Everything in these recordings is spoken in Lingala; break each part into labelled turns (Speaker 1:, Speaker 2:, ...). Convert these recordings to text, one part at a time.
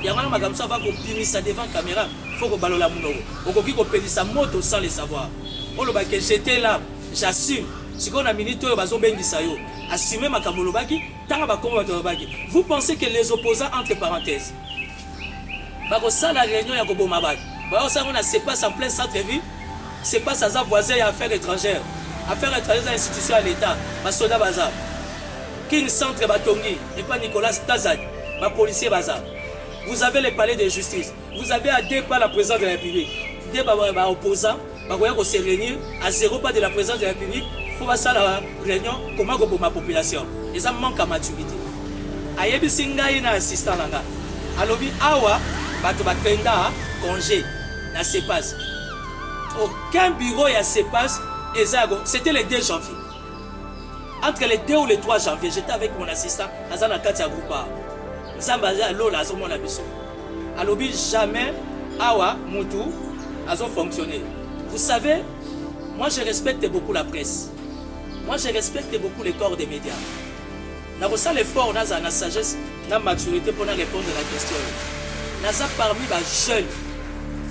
Speaker 1: Il y a un magamsa va ça devant la caméra. Il faut que balola muno. On peut qu'il sa moto sans le savoir. On le que j'étais là, j'assume. Si on a minute bazo bengi sayo, assumer ma kamolobaki, tanga komba tobaki. Vous pensez que les opposants entre parenthèses. Bako ça la réunion ya koboma baki. Ba ça on a c'est pas en plein centre-ville. C'est pas ça voisin et affaires étrangères. Affaires étrangères institutions à l'État. Ma soda bazar. King Centre Batongi et pas Nicolas Tazad. Ma policier bazar. Vous avez les palais de justice. Vous avez à deux pas la présidence de la République. Deux opposants, vous se réunir à 0 pas de la présidence de la République pour passer la réunion comment pour ma population. Et ça manque à maturité. Ayebi singa ina assistant langa. Alobi awa bato bakenda congé na CEPAS. Aucun bureau ya CEPAS ezago. C'était le 2 janvier. Entre le 2 ou le 3 janvier, j'étais avec mon assistant Azana Katia Groupa. Alobi jamais awa mutu azo fonctionné. Vous savez, moi je respecte beaucoup la presse. Moi je respecte beaucoup les corps des médias. N'a pas l'effort, n'a la sagesse, n'a maturité pour répondre à la question. N'a parmi les jeunes,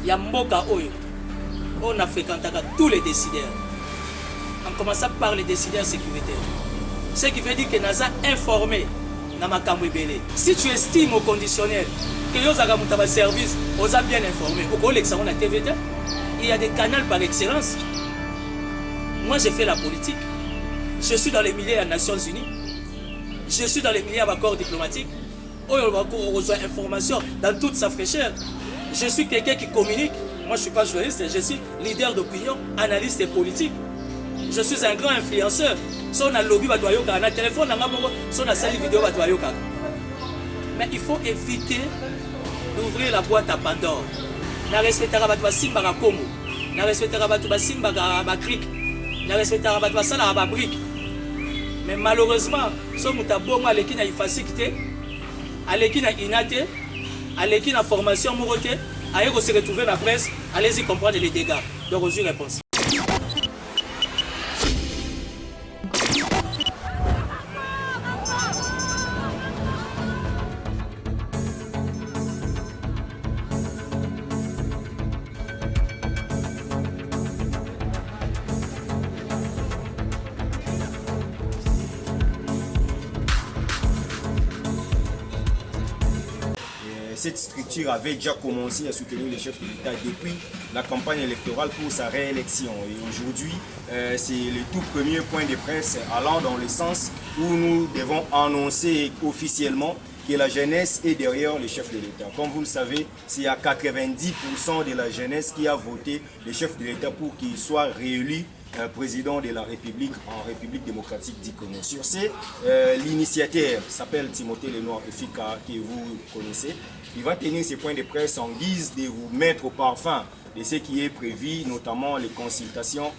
Speaker 1: il y a Mboka Oyo. On a fréquenté tous les décideurs. En commençant par les décideurs sécuritaires. Ce qui veut dire que Naza informé. Si tu estimes au conditionnel que vous avez un service, vous avez bien informé. Il y a des canaux par excellence. Moi, j'ai fait la politique. Je suis dans les milieux des Nations Unies. Je suis dans les milieux d'accords diplomatiques. On reçoit information dans toute sa fraîcheur. Je suis quelqu'un qui communique. Moi, je ne suis pas journaliste. Je suis leader d'opinion, analyste et politique. Je suis un grand influenceur. Si on a lobby, on a téléphone, si on a salle vidéo, mais il faut éviter d'ouvrir la boîte à Pandore. Na respecter la simba à Congo. Na respecter la simba à Cric. Na respecter la sala à Brique. Mais malheureusement, si on a bon à l'équipe de facilité, à l'équipe de inate, à l'équipe de formation moroté, à se retrouver dans la presse, allez-y comprendre les dégâts. Donc, aux réponse.
Speaker 2: Cette structure avait déjà commencé à soutenir le chef de l'État depuis la campagne électorale pour sa réélection. Et aujourd'hui, c'est le tout premier point de presse allant dans le sens où nous devons annoncer officiellement que la jeunesse est derrière le chef de l'État. Comme vous le savez, c'est à 90% de la jeunesse qui a voté le chef de l'État pour qu'il soit réélu président de la République en République démocratique du Congo. Sur ce, l'initiateur s'appelle Timothée Lenoir Efika, que vous connaissez. Il va tenir ses points de presse en guise de vous mettre au parfum de ce qui est prévu, notamment les consultations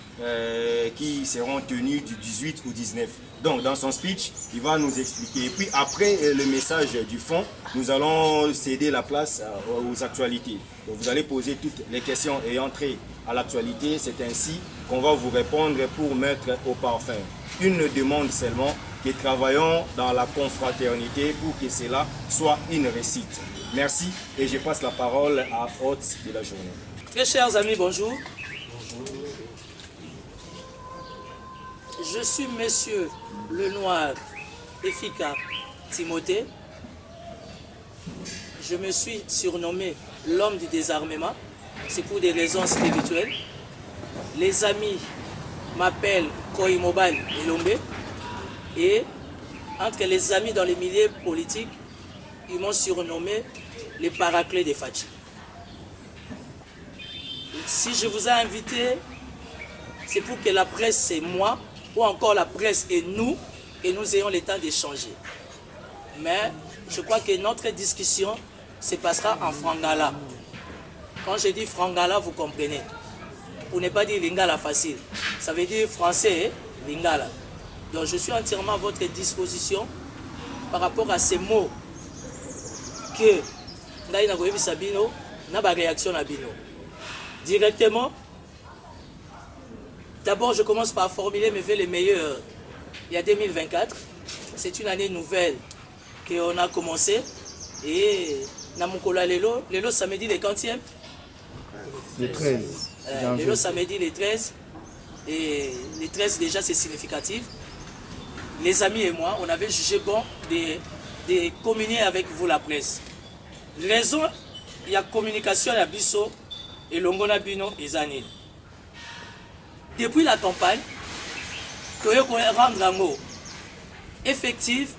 Speaker 2: qui seront tenues du 18 au 19. Donc, dans son speech, il va nous expliquer. Et puis, après le message du fond, nous allons céder la place aux actualités. Donc, vous allez poser toutes les questions ayant trait à l'actualité. C'est ainsi qu'on va vous répondre pour mettre au parfum. Une demande seulement, que travaillons dans la confraternité pour que cela soit une réussite. Merci et je passe la parole à hôte de la journée.
Speaker 1: Très chers amis, bonjour. Je suis Monsieur Lenoir Efika Timothée. Je me suis surnommé l'homme du désarmement. C'est pour des raisons spirituelles. Les amis m'appellent Koimoban Elombe. Et entre les amis dans les milieux politiques, ils m'ont surnommé les paraclés des Fachi. Si je vous ai invité, c'est pour que la presse et moi, ou encore la presse et nous ayons le temps d'échanger. Mais je crois que notre discussion se passera en frangala. Quand je dis frangala, vous comprenez. Pour ne pas dire lingala facile. Ça veut dire français, lingala. Donc je suis entièrement à votre disposition par rapport à ces mots que Ndaï Nagoyebi Sabino n'a pas réaction à Bino. Directement, d'abord je commence par formuler mes vœux les meilleurs. Il y a 2024, c'est une année nouvelle qu'on a commencé et na mukolo lelo, lelo samedi le 40e.
Speaker 3: Le 13.
Speaker 1: Lelo samedi le 13. Et le 13 déjà c'est significatif. Les amis et moi, on avait jugé bon de communier avec vous la presse. Raison, il y a communication à Bisso et Longona Bino et Zani. Depuis la campagne, il faut rendre un mot effectif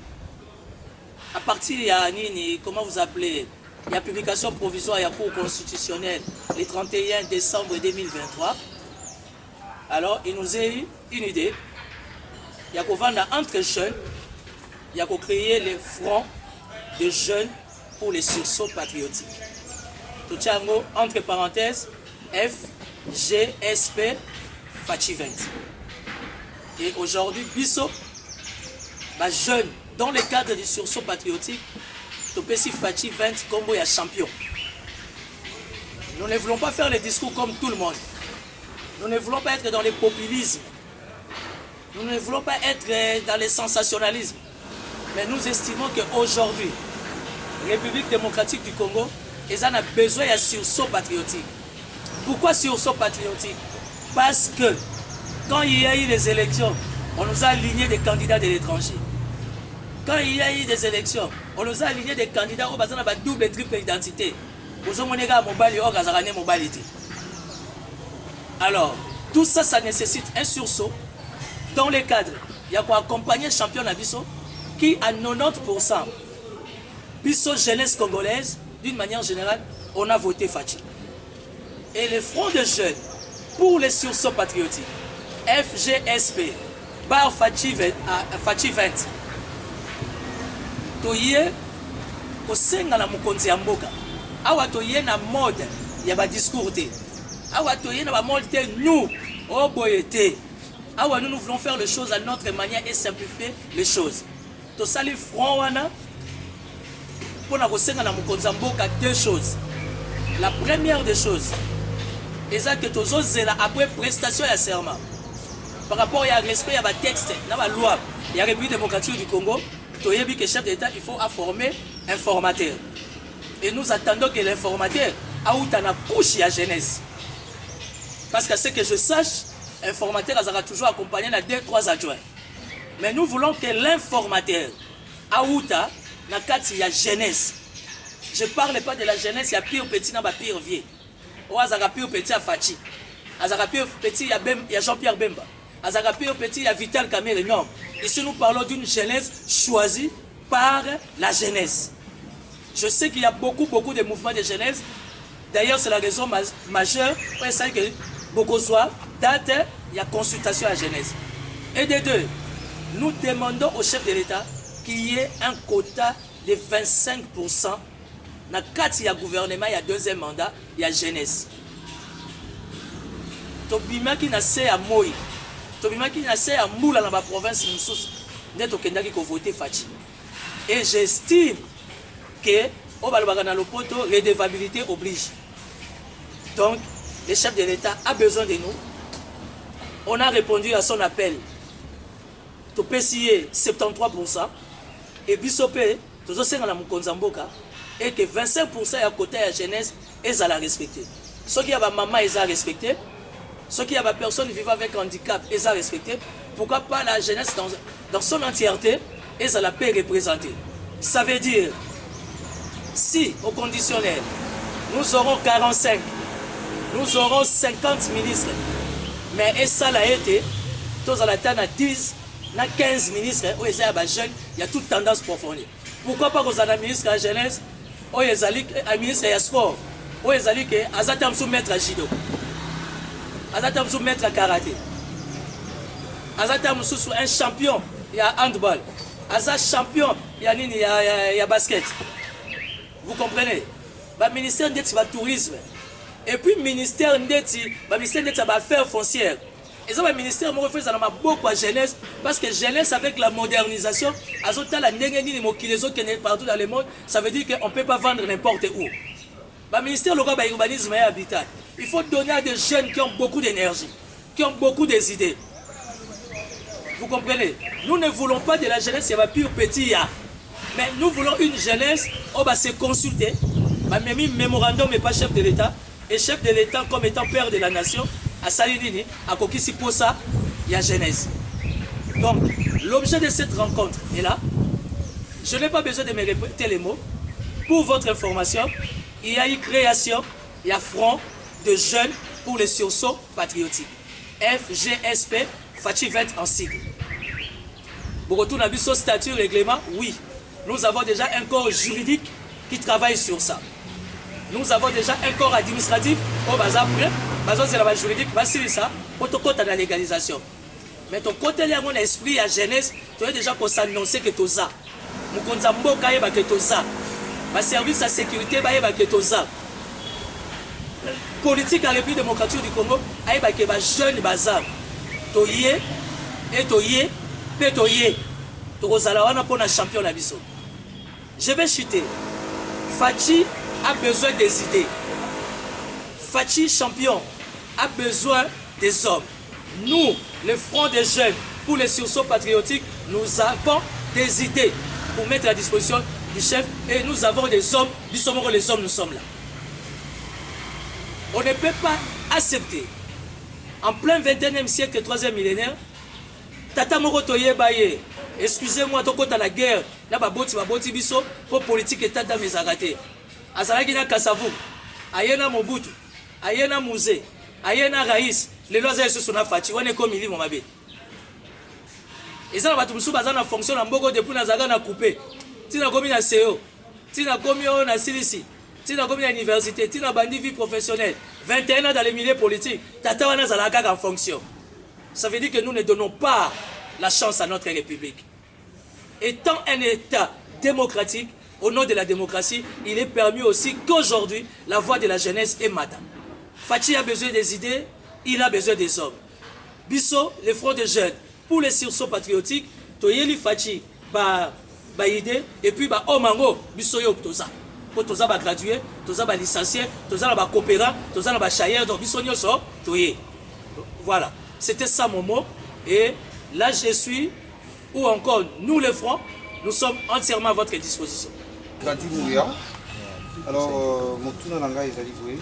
Speaker 1: à partir de comment vous appelez, il y a publication provisoire et cours constitutionnel le 31 décembre 2023. Alors, il nous a eu une idée. Il y a qu'au vendre entre jeunes, il y a qu'au créer les fronts de jeunes pour les sursauts patriotiques. Tout ça, entre parenthèses, FGSP Fachi 20. Et aujourd'hui, Bisso, jeunes, dans le cadre du sursaut patriotique, Topesi Fachi 20 comme il y a champion. Nous ne voulons pas faire les discours comme tout le monde. Nous ne voulons pas être dans le populisme. Nous ne voulons pas être dans le sensationnalisme. Mais nous estimons qu'aujourd'hui, République démocratique du Congo, ils en ont besoin d'un sursaut patriotique. Pourquoi sursaut patriotique? Parce que quand il y a eu les élections, on nous a aligné des candidats de l'étranger. Quand il y a eu des élections, on nous a aligné des candidats au bassin de double et triple identité. Alors, tout ça, ça nécessite un sursaut. Dans les cadres, il y a quoi accompagner le champion Bisso qui à 90%, Bisso jeunesse congolaise, d'une manière générale, on a voté Fachi. Et le front de jeunes pour les sursauts patriotiques, FGSP, Bar Fachi 20, Toye, Kosenga na Mukonzi ya mboka, awa toye na mode, ya ba discours te, awa toye na ba mode te, nous, au boyete. Awa nous voulons faire les choses à notre manière et simplifier les choses. To sali front wana pour na kosenga na Mukonzi ya mboka deux choses. La première des choses, c'est que tozo zela après prestation et serment. Par rapport à respect à la texte, à la loi, il y a la République démocratique du Congo, il y a que chef d'État, il faut former un formateur. Et nous attendons que l'informateur a eu une couche à jeunesse. Parce que ce que je sache, un formateur sera toujours accompagné de 2-3 adjoints. Mais nous voulons que l'informateur a eu une jeunesse. Je ne parle pas de la jeunesse, il y a pire petit, il y a pire vieux. Il y a pire petit à Fachi. Il y a pire petit, il y a Jean-Pierre Bemba. Il y a pire petit, il y a Vital Kamere. Non. Ici, nous parlons d'une jeunesse choisie par la jeunesse. Je sais qu'il y a beaucoup de mouvements de jeunesse. D'ailleurs, c'est la raison majeure pour essayer que beaucoup soit date, il y a consultation à la jeunesse. Et de deux, nous demandons au chef de l'État qu'il y ait un quota de 25%. Dans le cadre du gouvernement, il y a deuxième mandat, il y a jeunesse. Tobima qui n'a pas à Moï, Tobima qui n'a pas à Moula dans la province, nous avons voté Fachi. Et j'estime que au redevabilité oblige. Donc, le chef de l'État a besoin de nous. On a répondu à son appel. To PCA 73%. Et Bissopé, tout ça c'est dans la Mukonzamboka. Et que 25% à côté de la jeunesse, ils allaient respecter. Ceux qui ont maman, ils allaient respecter. Ceux qui ont des personnes vivant avec handicap, ils allaient respecter. Pourquoi pas la jeunesse dans son entièreté, ils allaient pas représenter. Ça veut dire, si au conditionnel, nous aurons 45, nous aurons 50 ministres, mais ça l'a été, tous à la tête à 10, 15 ministres, où ils sont jeunes, il y a toute tendance profonde. Pourquoi pas qu'on a un ministre de la jeunesse, où ils sont un ministre de sport, où ils sont sous maître à judo, ils sont sous maître à karaté, ils sont sous un champion, il y a handball, ils sont champion, il y a basket. Vous comprenez? Le ministère du tourisme. Et puis le ministère des affaires foncières. Et ça, le ministère me refait beaucoup à jeunesse. Parce que jeunesse, avec la modernisation, partout dans le monde, ça veut dire qu'on ne peut pas vendre n'importe où. Le ministère local de l'urbanisme et habitat. Il faut donner à des jeunes qui ont beaucoup d'énergie, qui ont beaucoup d'idées. Vous comprenez? Nous ne voulons pas de la jeunesse, il y a pire petit. Mais nous voulons une jeunesse, on va se consulter, Même mémorandum n'est pas chef de l'État. Et chef de l'État, comme étant père de la nation, à Salinini, à Kokisi Posa, il y a Genèse. Donc, l'objet de cette rencontre est là. Je n'ai pas besoin de me répéter les mots. Pour votre information, il y a une création, il y a front de jeunes pour les sursauts patriotiques. FGSP, Fachi 20 en sigle. Pour retourner à son statut, règlement, oui. Nous avons déjà un corps juridique qui travaille sur ça. Nous avons déjà un corps administratif au bazar c'est la juridique, c'est ça, pour côté de la légalisation. Mais ton côté là, mon esprit à jeunesse, tu as déjà pour s'annoncer que tu as ça. Nous avons que tu as ça. Ma service à sécurité, que tu as ça. Politique à la République démocratique du Congo, il y a des jeunes bazar. Tu y es, et tu y es, et tu y es. Tu as pour un champion la biso. Je vais chuter. Fachi a besoin des idées. Fachi champion a besoin des hommes. Nous, le Front des jeunes pour les sursauts patriotiques, nous avons des idées pour mettre à disposition du chef et nous avons des hommes. Nous sommes les hommes, nous sommes là. On ne peut pas accepter en plein 21e siècle, 3e millénaire, Tata Moro Toye Baye, excusez-moi, toko ta la guerre, na baboti biso pour politique et tata mezarate. Azalaki na Kasavu, ayena Mobutu, ayena Mouze, ayena Raïs, les lois elles se sont affatis, on est comme il dit mon mabé. Et ça va tout le monde en fonction en Bogo depuis na zaga na coupé. Tina komi na CEO, tina komi na Silisi, tina komi na université, tina bandi vie professionnelle, 21 ans dans les milieux politiques, tata wana zalaka en fonction. Ça veut dire que nous ne donnons pas la chance à notre République. Étant un État démocratique, au nom de la démocratie, il est permis aussi qu'aujourd'hui, la voix de la jeunesse est madame. Fachi a besoin des idées, il a besoin des hommes. Bisso, le Front des jeunes, pour les sursauts patriotiques, Toyeli Fachi, idée, et puis Omango, Bisso Yoktoza. Pour Toza va graduer, Toza va licencier, Toza va coopérer, Toza va chayer, donc Bisso Nyoso, Toye. Voilà, c'était ça mon mot. Et là je suis, ou encore nous le Front, nous sommes entièrement à votre disposition.
Speaker 3: Alors, Motuna Nanga est allé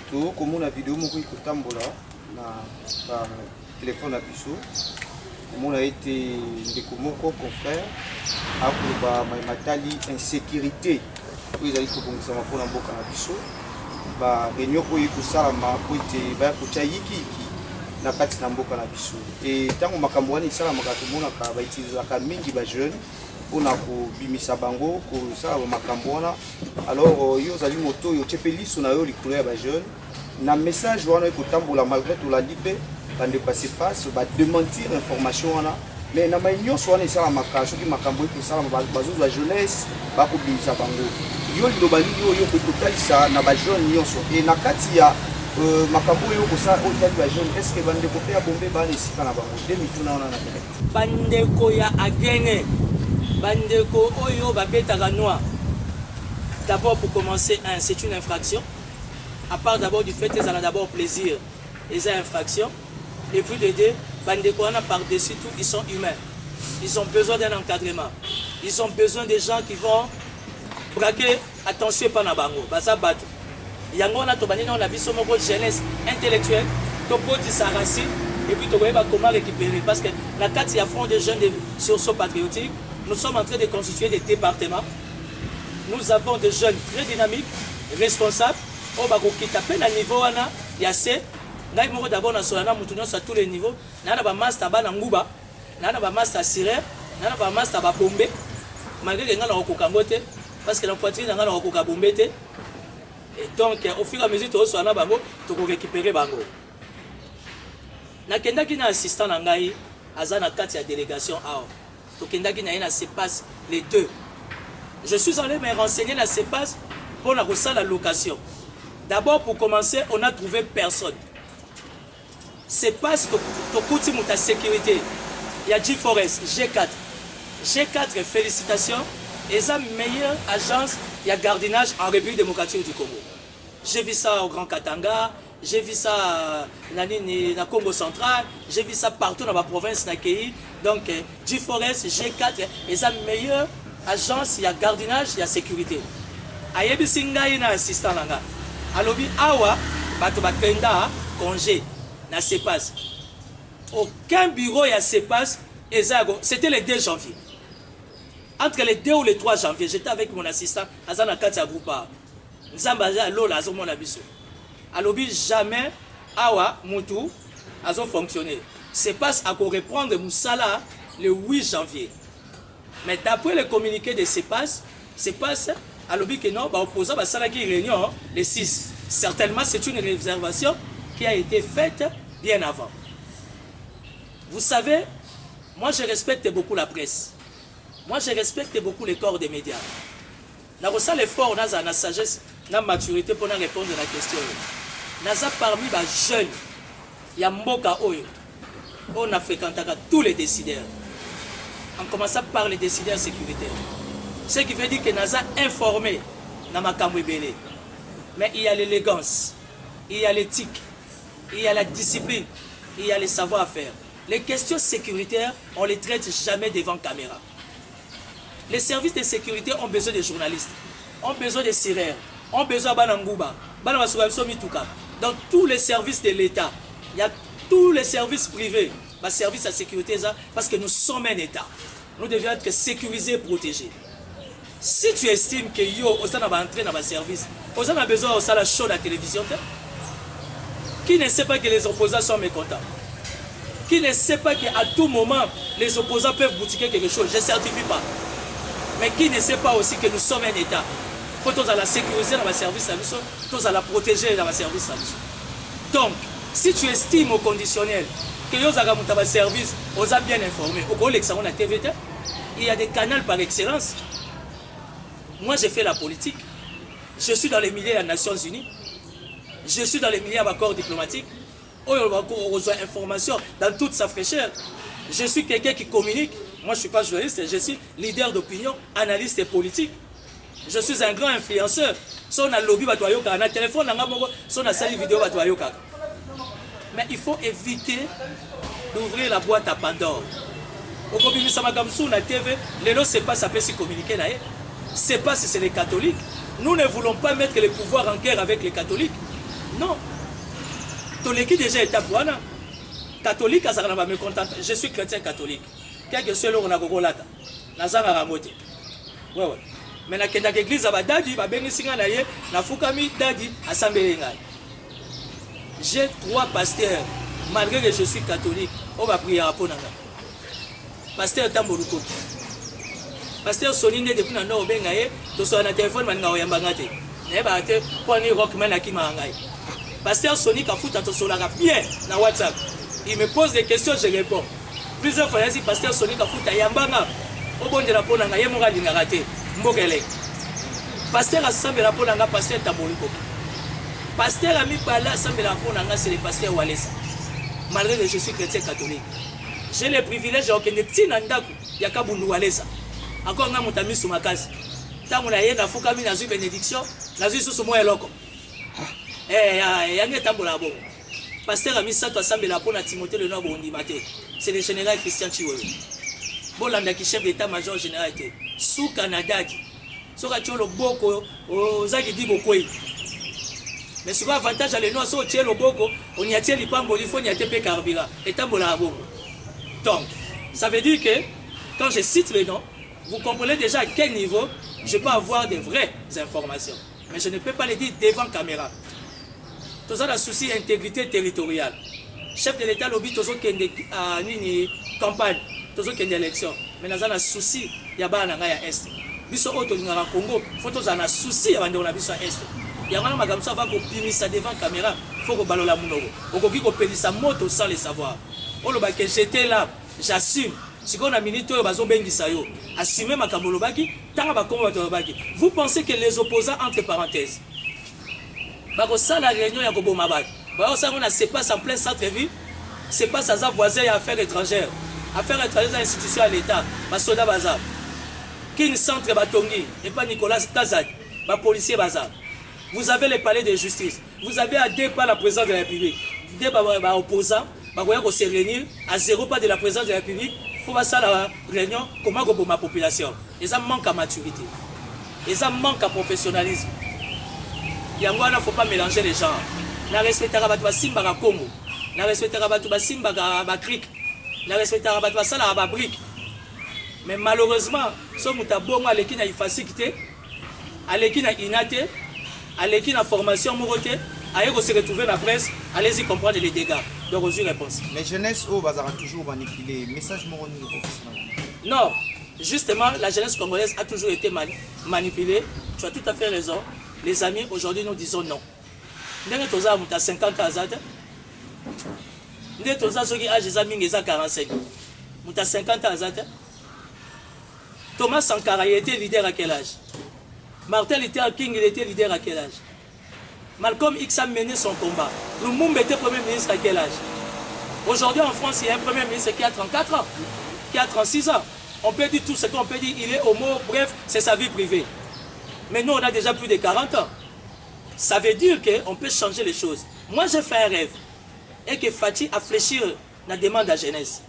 Speaker 3: tout comme la vidéo mon coup tambola par téléphone à Bissot, comme on a été des confrères à pour matali insécurité ils allaient comme ça pour la boca à Bissot ba réunion pour y ça ma côté ba côté yiki na kati na mboka na Bissot et tant que makambo ni ça makato mona ka ba utiliser ka mingi ba jeune on a ko bimisa bango ko ça makambo na alors yo zali moto yo tepeli sona yo likolo ya ba jeune na message wana ko tambola malgré tout la libé ba ne passer pas ba démentir information wana mais na maïnyo sona ça makaso ki makambo ko ça ba bazo la jeunesse ba ko bimisa bango yo lobali yo ko totalisa na ba jeune nyonso et na kati ya makambo yo ko ça otali ba jeune est-ce que bande ko pe bombe ba ni sika na bango demi tuna wana na
Speaker 1: bande ko ya agene bandeko oyo babetaka noir. D'abord pour commencer, c'est une infraction. À part d'abord du fait qu'ils ont d'abord plaisir, ils ont infraction. Et puis de deux, bandeko par-dessus tout, ils sont humains. Ils ont besoin d'un encadrement. Ils ont besoin des gens qui vont braquer attention par Nabango. Baza Batou. Yango na tobani na biso moko jeunesse intellectuelle, topoti sa racine et puis toboye ba comment récupérer parce que la carte il y a front des jeunes de sursaut patriotique. Nous sommes en train de constituer des départements. Nous avons des jeunes très dynamiques, responsables. Au Bagoki tapé à niveau wana, il y a C. Nous d'abord dans à tous les niveaux. Nous avons un master à Ngouba, nous avons un master à Siré, nous avons un master à Bombe. Malgré que nous avons un Bombé, parce que la poitrine nous avons un Bombé. Et donc, au fur et à mesure que nous avons Bango, nous avons récupéré Bango. Nous avons un assistant à Ngai, à Zana 4 délégation à les deux. Je suis allé me renseigner la CEPAS pour la location. D'abord, pour commencer, on n'a trouvé personne. CEPAS, tu as sécurité. Il y a G-Forest, G4. G4, félicitations. Et la meilleure agence, il y a Gardinage en République démocratique du Congo. J'ai vu ça au Grand Katanga. J'ai vu ça dans Congo central, j'ai vu ça partout dans ma province. Donc, G-Forest, G4, et la meilleure agence, il y a gardiennage, il y a sécurité. Ayebi singa ina assistant langa. Alobi awa bato bakenda congé na CEPAS. Aucun bureau ya CEPAS ezago. C'était le 2 janvier. Entre le 2 ou le 3 janvier, j'étais avec mon assistant Azana Katia Groupa. Nzamba lola azo mona biso. Alobi jamais awa mutu azo fonctionner. CEPAS a ko reprendre Moussala le 8 janvier. Mais d'après le communiqué de CEPAS alobi que non, opposant à Salaki réunion le 6. Certainement, c'est une réservation qui a été faite bien avant. Vous savez, moi je respecte beaucoup la presse. Moi je respecte beaucoup les corps des médias. Nous avons l'effort, nous avons la sagesse, la maturité pour répondre à la question. Nous avons parmi les jeunes, il y a Mboka Oyo. On a fréquenté tous les décideurs. En commençant par les décideurs sécuritaires. Ce qui veut dire que nous avons informé dans ma Kamwebele. Mais il y a l'élégance, il y a l'éthique, il y a la discipline, il y a le savoir-faire. Les questions sécuritaires, on ne les traite jamais devant caméra. Les services de sécurité ont besoin de journalistes, ont besoin de sirènes, ont besoin de Banangouba, dans tous les services de l'État, il y a tous les services privés, les services de sécurité, parce que nous sommes un État. Nous devions être sécurisés et protégés. Si tu estimes que on va entrer dans le service, on a besoin de la show de la télévision, qui ne sait pas que les opposants sont mécontents, qui ne sait pas qu'à tout moment, les opposants peuvent boutiquer quelque chose, je ne certifie pas. Mais qui ne sait pas aussi que nous sommes un État. Il faut la sécuriser dans le service, il faut la protéger dans le service. Donc, si tu estimes au conditionnel que nous avons un service, on a bien informé, il y a des canaux par excellence. Moi, j'ai fait la politique. Je suis dans les milieux des Nations Unies. Je suis dans les milieux des accords diplomatiques. On reçoit information dans toute sa fraîcheur. Je suis quelqu'un qui communique. Moi, je ne suis pas journaliste. Je suis leader d'opinion, analyste et politique. Je suis un grand influenceur. Si on a lobby, on a téléphone, si on a salle vidéo, mais il faut éviter d'ouvrir la boîte à Pandore. Au Kobi Samagamsou, la TV, les lots, c'est pas ça peut se communiquer là. C'est pas si c'est les catholiques. Nous ne voulons pas mettre les pouvoirs en guerre avec les catholiques. Non. Toleki déjà est à Pouana. Catholique, je suis chrétien catholique. Quel que soit le Ronagogolata. Nazara Ramote. Ouais. Mais dans l'église, j'ai 3 pasteurs, malgré que je suis catholique, on va prier à Ponanga. Pasteur Tamboruko. Pasteur Sonine depuis le nord, tu sois un téléphone, Pasteur Sonic a foutu à bien dans WhatsApp. Il me pose des questions, je réponds. Plusieurs fois, il dit Pasteur Sonic a foutu à Yambanga. Au bon de la Ponanga, il y a mon gars qui a raté. Mbogele. Pasteur Assemble la Ponanga, Pasteur Tamboruko. Pasteur Ami Pala, Assemble la Ponanga, c'est le pasteur Walesa. Malgré que je suis chrétien catholique. J'ai le privilège de reconnaître que il y a Kabundu Walesa. Encore un motami sur ma case. Tant qu'on a eu la fouca, il y a une bénédiction, il y a une moi loco. Pasteur a mis ça ensemble la pour Timothée le Nord c'est le général Christian Chiwolo. Bolanda qui chef d'état-major général était sous Canada. Soka Cholo Boko, Zaki dit beaucoup. Mais souvent avantage à l'Énois, sur le Boko, on y a tiré les pambos, il faut y a TP Carbira, et Tambola Boko. Donc, ça veut dire que quand je cite les noms, vous comprenez déjà à quel niveau je peux avoir des vraies informations. Mais je ne peux pas les dire devant caméra. Tout ça, le souci d'intégrité territoriale. Chef de l'État, lobby, tout ça qui est en campagne, tout ça qui est en élection. Mais nous avons un souci, il y a un Est. Biso auto ngara Congo, faut tous un souci avant de la biso Est. Il y a un magam ça va pour ça devant caméra, faut que balola munogo. Okoki ko pelisa moto sans le savoir. On le baké j'étais là, j'assume. Si on a milité bazo bengisa yo, assumer makambo baki, tanga ba komba to baki. Vous pensez que les opposants entre parenthèses bako ça la réunion ya koboma baki. Ba ça on a c'est pas en plein centre-ville, c'est pas ça voisin et affaires étrangères. Affaires étrangères institution à l'État, ba soda bazar. King Centre Batongi et pas Nicolas Tazad, ba policier bazar. Vous avez le palais de justice, vous avez à 2 pas la présidence de la République. Des opposants, ba koya ko se réunir à 0 pas de la présidence de la République. Pour ça la réunion, comment ma population. Et ça manque à maturité. Et ça manque à professionnalisme. Il ne faut pas mélanger les genres. Na respectera batu basimbaka Congo. Na respectera batu basimbaka Bakrik. Na respectera batu basala ba brique. Mais malheureusement, ce muta bongo aleki na ifacilité, aleki na inate, aleki na formation moroté, aye se retrouver la presse, allez-y comprendre les dégâts. Donc aux réponse.
Speaker 3: Mais jeunesse au bazar toujours manipulé. Message moro
Speaker 1: non, justement, la jeunesse congolaise a toujours été manipulée. Tu as tout à fait raison. Les amis, aujourd'hui, nous disons non. Nous avons 50 ans. Nous avons 45. Nous avons 50 ans. Thomas Sankara, il était leader à quel âge? Martin Luther King, il était leader à quel âge? Malcolm X a mené son combat. Lumumba était premier ministre à quel âge? Aujourd'hui, en France, il y a un premier ministre qui a 34 ans, qui a 36 ans. On peut dire tout ce qu'on peut dire, il est homo, bref, c'est sa vie privée. Mais nous, on a déjà plus de 40 ans. Ça veut dire qu'on peut changer les choses. Moi, j'ai fait un rêve. Et que Fatih a fléchi la demande de la jeunesse.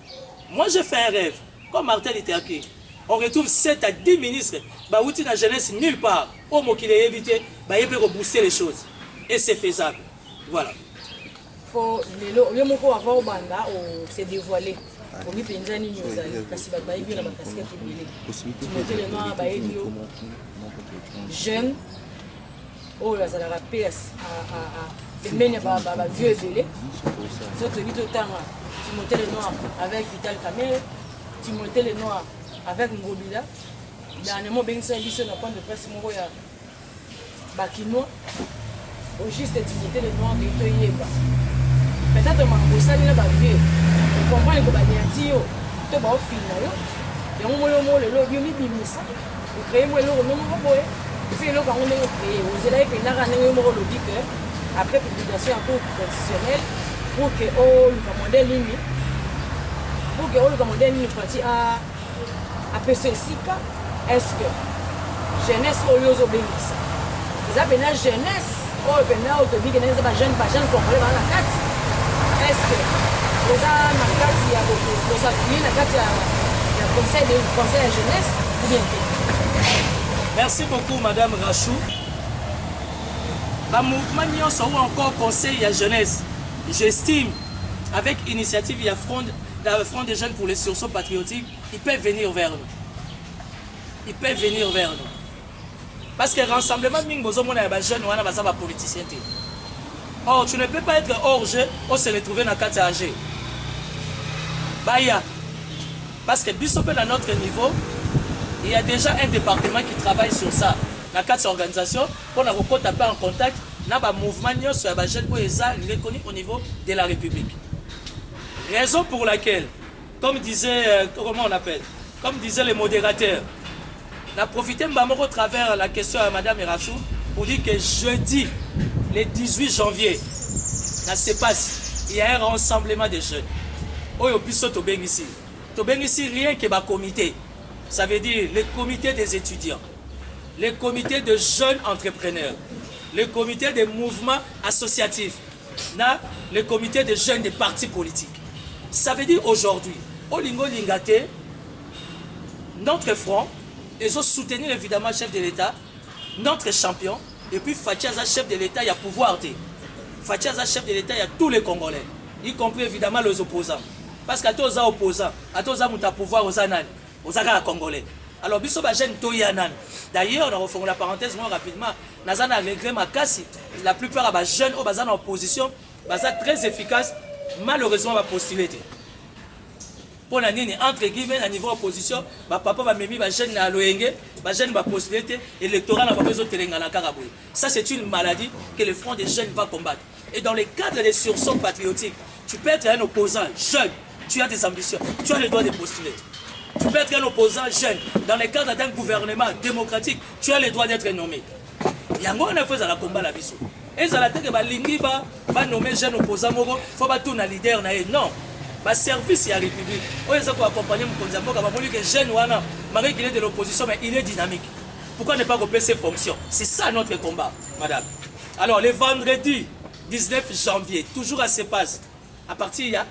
Speaker 1: Moi, j'ai fait un rêve. Comme Martin Luther King. On retrouve 7 à 10 ministres. Bah, outil de la jeunesse nulle part. Au mot qu'il est évité, bah, il peut rebooster les choses. Et c'est faisable. Voilà.
Speaker 4: Pour le mot qu'on va banda, c'est dévoilé. Pour lui, Penzani nous a dit que si vous avez vu la casquette, vous mettez le nom à Baïdio. Jeune, oh là, ça la PS à mener à vieux délai. Sauf que vite au temps, tu montais le noir avec Vital Kamel, tu montais le noir avec Ngobila. Dernièrement, Ben Saïs, on a point de presse, mon roya Bakino. Au juste, tu montais le noir de Toyeba. Peut-être que Mangosa n'est pas vieux. On comprend que tu as un film. Tu as un lobby, tu crées un lobby. Tu fais le lobby. Vous avez fait un lobby après publication un peu professionnelle pour que le modèle limite. Pour que le modèle limite à PCC, est-ce que jeunesse ou les obéissent? Vous avez une jeunesse ou une jeune comprenez dans la carte. Est-ce que vous avez une carte qui a le conseil de jeunesse ou bien?
Speaker 1: Merci beaucoup, Madame Rachou. Le mouvement Nyonso ou encore conseil à jeunesse, j'estime, avec initiative, il y a Front des jeunes pour les sursauts patriotiques, ils peuvent venir vers nous. Ils peuvent venir vers nous. Parce que le rassemblement de jeunes ou politiciens. Or, tu ne peux pas être hors jeu ou se retrouver dans 4 AG. Parce que dans notre niveau, il y a déjà un département qui travaille sur ça. Dans 4 organisations, pour la taper en contact, dans le mouvement sur les jeunes reconnu au niveau de la République. Raison pour laquelle, comme disait, comment on appelle, comme disaient les modérateurs, on a profité au travers la question à Mme Rachou pour dire que jeudi, le 18 janvier, dans ce passe, il y a un rassemblement de jeunes. Au plus Tobeng ici, rien que ma comité. Ça veut dire le comité des étudiants, le comité de jeunes entrepreneurs, le comité des mouvements associatifs, le comité des jeunes des partis politiques. Ça veut dire aujourd'hui, au Lingo Lingate, notre front, ils ont soutenu évidemment le chef de l'État, notre champion, et puis Fathiaza, chef de l'État, il y a pouvoir. Fathiaza, chef de l'État, il y a tous les Congolais, y compris évidemment les opposants. Parce qu'à tous les opposants, à tous les pouvoir aux Anan, aux Aga Congolais. Alors, biso ba jeune Toyanan. D'ailleurs, on refait la parenthèse moi rapidement. Nazana regret Makasi, la plupart des jeunes au bazan en opposition, bazan très efficace, malheureusement va postuler. Pour la nini entre guillemets à niveau opposition, ba papa va memi ba jeune na loyenge, ba jeune va postuler électoral va besoin telenga na karaboui. Ça c'est une maladie que le front des jeunes va combattre. Et dans le cadre des sursauts patriotiques, tu peux être un opposant jeune, tu as des ambitions, tu as le droit de postuler. Tu peux être un opposant jeune. Dans le cadre d'un gouvernement démocratique, tu as le droit d'être nommé. Il y a un peu de combat là-dessus. Et ça la tête que Lingi va nommer jeune opposant, il faut pas tout un leader. Non. Le service, il y a la République. On est accompagné de jeune, malgré qu'il est de l'opposition, mais il est dynamique. Pourquoi ne pas couper ses fonctions? C'est ça notre combat, madame. Alors, le vendredi 19 janvier, toujours à Cepas, à partir, il y a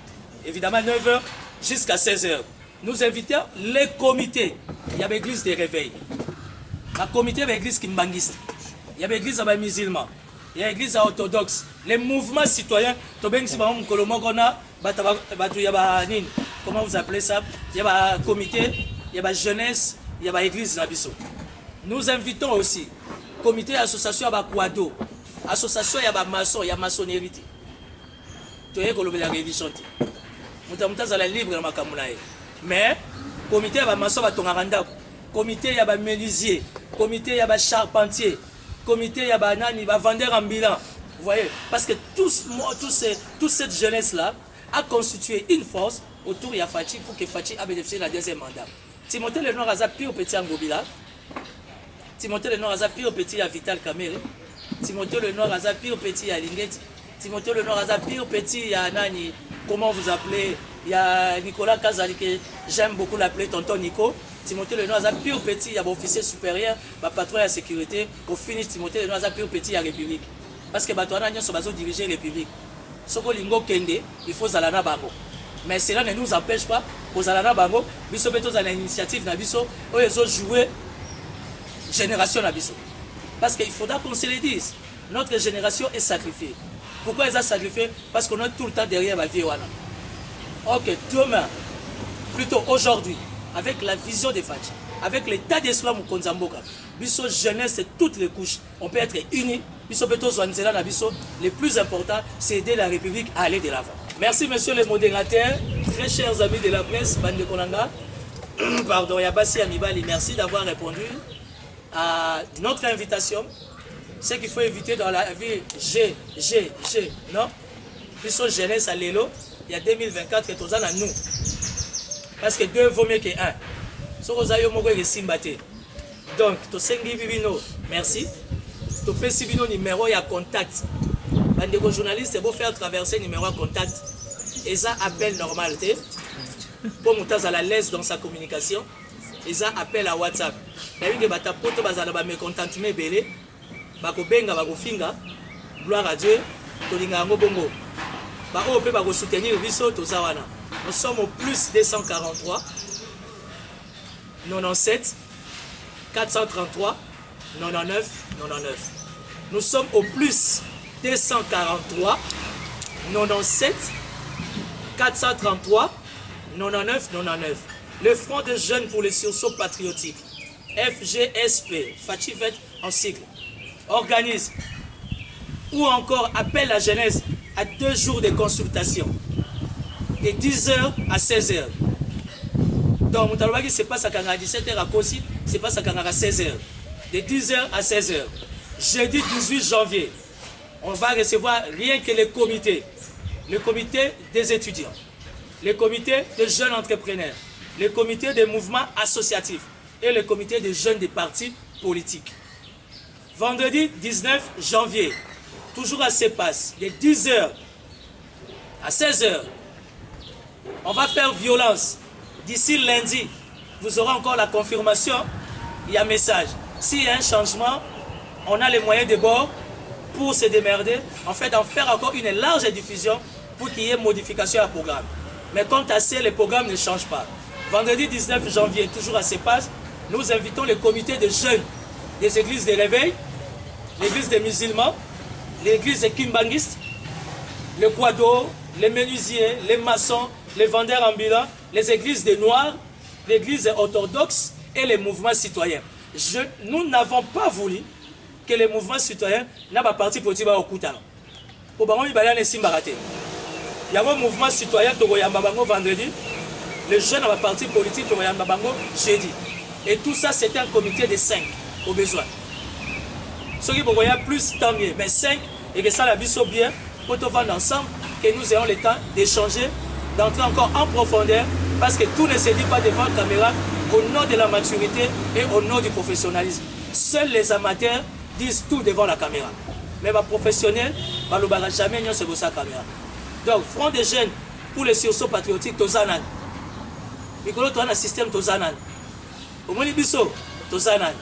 Speaker 1: évidemment 9h jusqu'à 16h. nous invitons les comités. Il y a l'église des réveils. La comité de l'église kimbangiste. Il y a l'église des musulmans. Il y a l'église orthodoxe. Les mouvements citoyens. Comment vous appelez ça? Il y a le comité, il y a la jeunesse, il y a l'église. Nous invitons aussi le comité d'association à Quado. Association, il y a la maçon, il y a la maçonnerie. Tu es la révision. Mais comité ya ba maçon ba tongaranda, comité ya ba menuisier, comité ya ba charpentier, comité ya ba nani ba vendeur ambulant. Vous voyez, parce que toute cette jeunesse là a constitué une force autour de Fachi pour que Fachi a bénéficié de la deuxième mandat. Timothée Lenoir a pire petit Angobila. Timothée Lenoir a pire petit à Vital Kamere. Timothée Lenoir a pire petit à Lingeti. Timothée Lenoir a pire petit à Nani. Comment vous appelez? Il y a Nicolas Kazali que j'aime beaucoup l'appeler tonton Nico. Timothée Lenoir a pire petit, il y a officier supérieur, patron de la sécurité. Au finish, Timothée Lenoir a pire petit à la République. Parce que Batouana Nyon sont diriger la République. Soko Lingo Kende, il faut Zalana Bango. Mais cela ne nous empêche pas aux Zalana Bango, Bisso Beto à l'initiative Nabiso, où ils ont joué génération Nabiso. Parce qu'il faudra qu'on se le dise. Notre génération est sacrifiée. Pourquoi ils ont sacrifié? Parce qu'on est tout le temps derrière la vie. Ok, demain, plutôt aujourd'hui, avec la vision des Fachi, avec l'état d'espoir Mukonzamboka, Bisso jeunesse et toutes les couches, on peut être unis. Bisso Beto Zwanzela na Bisso, le plus important, c'est aider la République à aller de l'avant. Merci, monsieur le modérateur, très chers amis de la presse, Bande Konanga, pardon, Yabassi Amibali, merci d'avoir répondu à notre invitation. Ce qu'il faut éviter dans la vie, non? Bisso jeunesse à l'élo. Il y a 2024 que tous à nous. Parce que 2 vaut mieux que 1. Donc, merci. Tu peux suivre nos numéros, il y a contact. Les journalistes, c'est beau faire traverser le numéro de contact. Et ça, appel normal. Pour monter à la l'aise dans sa communication. Et ça, appel à WhatsApp. Gloire à Dieu. Nous sommes au plus 243 97 433 99 99. Nous sommes au plus 243 97 433 99 99. Le Front des Jeunes pour les Sursauts Patriotiques, FGSP, Fachivet en sigle, organise ou encore appelle la jeunesse à 2 jours de consultation, de 10h à 16h. Donc, Moutalwagi, c'est pas ça qu'à 17h à Kosi, c'est pas ça qu'à 16h. De 10h à 16h. Jeudi 18 janvier, on va recevoir rien que les comités. Le comité des étudiants, le comité des jeunes entrepreneurs, le comité des mouvements associatifs et le comité des jeunes des partis politiques. Vendredi 19 janvier, toujours à CEPAS, de 10h à 16h, on va faire violence. D'ici lundi, vous aurez encore la confirmation, il y a un message. S'il y a un changement, on a les moyens de bord pour se démerder, en fait, d'en faire encore une large diffusion pour qu'il y ait modification à programme. Mais quant à ça, les programmes ne changent pas. Vendredi 19 janvier, toujours à CEPAS, nous invitons le comité de jeunes des églises de réveil, l'église des musulmans, l'église des kimbangistes, le quado, les menuisiers, les maçons, les vendeurs ambulants, les églises des noirs, l'église orthodoxe et les mouvements citoyens. Nous n'avons pas voulu que les mouvements citoyens n'aient pas parti politique au Koutano. Pour que il y a un mouvement citoyen qui vendredi, les jeunes n'ont pas parti politique qui jeudi. Et tout ça, c'était un comité de 5 au besoin. Ceux qui vont plus, tant mieux. Mais 5, et que ça la vie soit bien, pour te vendre ensemble, que nous ayons le temps d'échanger, d'entrer encore en profondeur, parce que tout ne se dit pas devant la caméra, au nom de la maturité et au nom du professionnalisme. Seuls les amateurs disent tout devant la caméra. Mais les professionnels, ne le jamais sur la caméra. Donc, Front des jeunes pour les sursauts patriotiques, Tozanan. Mikolo, tu as un système Tozanan. Au moins, Bisso, Tozanan.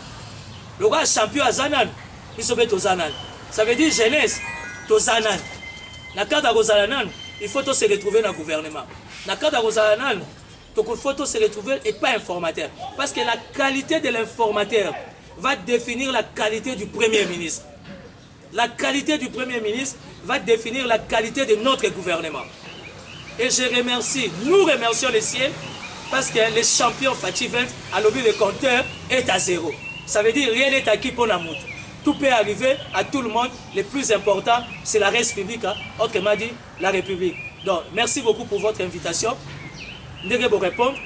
Speaker 1: Le roi champion à Zanan, Bisso Tozanan. Ça veut dire jeunesse, Tozanan. Dans le cadre de Rozalanan, il faut se retrouver dans le gouvernement. Dans le cadre de Rozalanan, Donc il faut se retrouver et pas informateur. Parce que la qualité de l'informateur va définir la qualité du Premier ministre. La qualité du Premier ministre va définir la qualité de notre gouvernement. Et je remercie, nous remercions le ciel, parce que les champions Fatih 20, à l'objet le compteur est à 0. Ça veut dire rien n'est acquis pour la moto. Tout peut arriver à tout le monde. Le plus important, c'est la République. Hein? Autrement dit, la République. Donc, merci beaucoup pour votre invitation. Ndege vous répondre.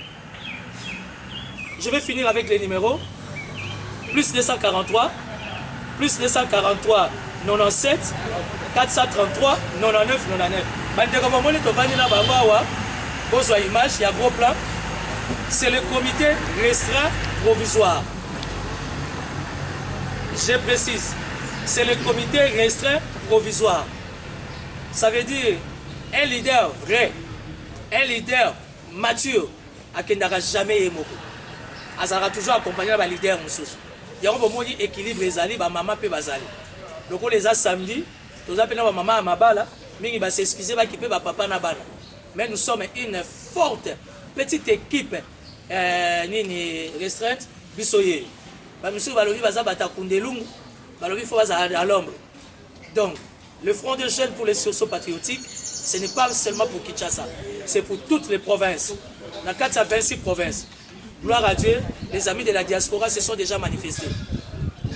Speaker 1: Je vais finir avec les numéros. Plus 243, plus 243, 97, 433, 99, 99. Bandeko Momoni Tovani na Babawa, besoin image, il y a gros plan. C'est le comité restreint provisoire. Je précise, c'est le comité restreint provisoire. Ça veut dire un leader vrai, un leader mature, qui n'aura jamais émoko. Il sera toujours accompagné par un leader moussous. Il y a un équilibre, les maman peut bazali. Donc on les a samedi, nous appelons maman à Mabala, mais il va s'excuser, il va quitter papa na bana. Mais nous sommes une forte petite équipe restreinte, bisoye. Monsieur Balobi Baza Batakundelung, Balobi Foza à l'ombre. Donc, le Front de jeunes pour les sursaut patriotiques, ce n'est pas seulement pour Kinshasa, c'est pour toutes les provinces. Dans 426 provinces. Gloire à Dieu, les amis de la diaspora se sont déjà manifestés.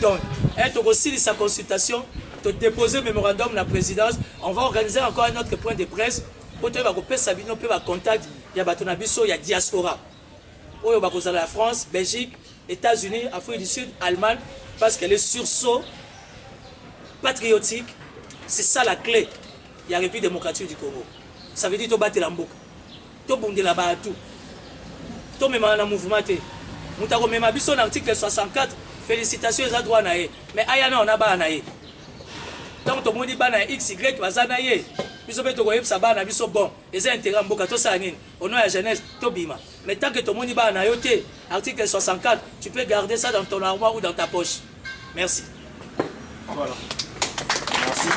Speaker 1: Donc, être aussi de sa consultation, de déposer le mémorandum de la présidence, on va organiser encore un autre point de presse pour que Sabino peut contact, il y a Batonabiso, il y a diaspora. Il y a la France, Belgique, États-Unis, Afrique du Sud, Allemagne, parce que les sursauts patriotiques, c'est ça la clé. Il y a la République démocratique du Congo. Ça veut dire que tu bats la mbouka. Tu bats la bas tout. Tu mets un mouvement. Tu as mis l'article 64. Félicitations aux droits. Mais ayana on a pas naé. Donc tu dis bana X Y vas naé. Biso beto ko yebsa bana biso bon. Les intérêts mboka to sa nini. Au nom de la jeunesse to bima. Mais tant que tu dis bana yote article 64, tu peux garder ça dans ton armoire ou dans ta poche. Merci.
Speaker 2: Voilà. Merci.